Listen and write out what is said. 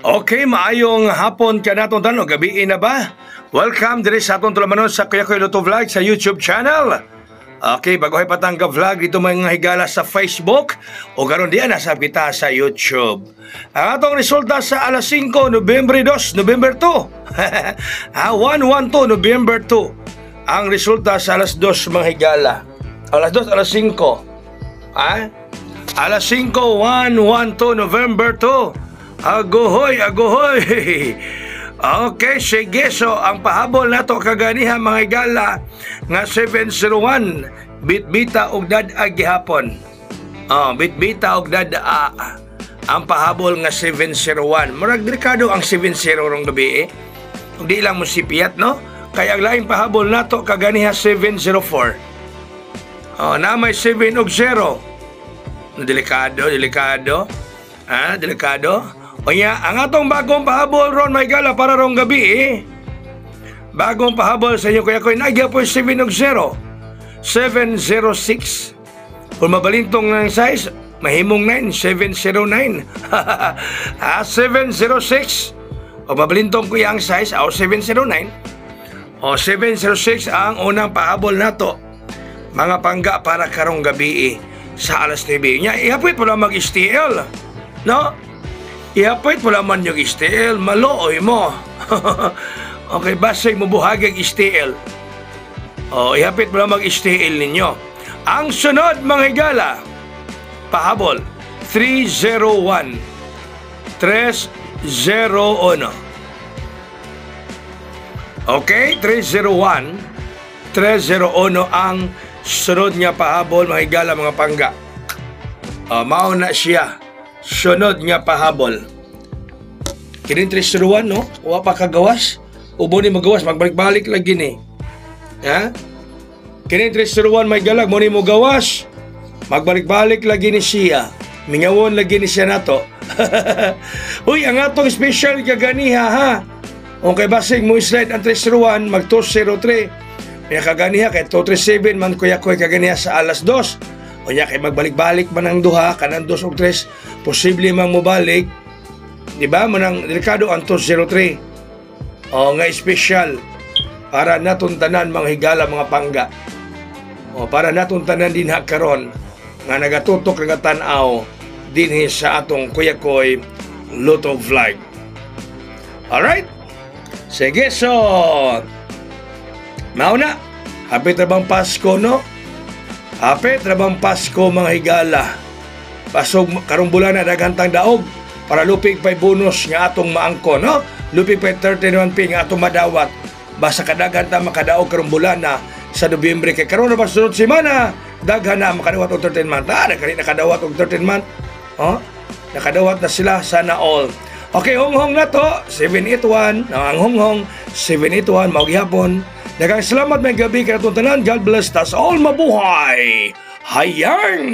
Okay, maayong hapon ka naton tanong, gabi na ba? Welcome diri sa atong tulamanon sa Kuya Koy Luto Vlog sa YouTube channel. Okay, bago ay patang vlog dito mga higala sa Facebook o karon diyan nasa kita sa YouTube. Ang atong resulta sa alas 5, November 2, November 2. 112, November 2. Ang resulta sa alas 2 mga higala. Alas 2, alas 5. Alas 5, 112, November 2. Agohoy, agohoy. Okay, sige. So, ang pahabol nato kaganiha mga higala nga 701 bitbita og dad-a gihapon. Bitbita og dad-a. Ang pahabol nga 701. Murag delikado ang 70 rong gabi Ug di lang mo sipiyat, no? Kaya ang laing pahabol nato kaganiha 704. Na may 7 og 0. Delikado. Delikado. O nga, ang atong bagong pahabol ron may gala para rong gabi Bagong pahabol sa inyo Kuya Koy nagya po 7 og 0. 706. Kung mabalintong ng size, mahimong 9, 709. 706. O mabalintong ko yung size, 709. O 706 ang unang pahabol nato. Mga pangga para karong gabi sa alas 9. Nya, ihapit pala mag-STL. No? Ihapit wala man yung STL, malooy mo. Okay, basay mo buhagag STL. Ihapit wala mag-STL ninyo. Ang sunod mga higala, pahabol, 301. 301. Okay, 301. 301 ang sunod niya pahabol mga higala mga pangga. Mauna siya. Sunod nga pahabol. Kining 301, no? Wa pa kagawas. Ubo ni magawas, magbalik-balik lagi ni. Kining 301 may galag mo ni mo gawas. Magbalik-balik lagi ni siya. Mingawon lagi ni siya nato. Uy, ang atong special kaganiha ha. Okay, basig mo slide ang 301 mag 203. May kaganiha kay 237 man Kuya Koy kaganiha sa alas 2. O niya kay magbalik-balik man ang duha, kanang 2 o 3, posible mang mubalik. Diba? Manang delikado ang 203. Nga special para natuntanan mga higala mga pangga. Para natuntanan din karon nga nagatutok nga tan-aw dinhi sa atong Kuya Koy Luto Vlog. Alright? Sige, so mauna. Hapit na bang Pasko, no? Hapit rabang Pasko mga higala. Pasog karong bulan na daghantang daog para lupig pay bonus nga atong maangko, no? Lupig pay 31 pay nga atong madawat. Basta kadaghanta makadaog karong bulan na sa Nobyembre kay karon na sunod semana daghan na makadawat og 13 month. Nakadawat og 13 month. Nakadawat na sila sana all. Okay, honghong na to 781. Ang honghong 781 mao gihapon. Daghang salamat may gabi kanatong tanan. God bless us all. Mabuhay! Hayang!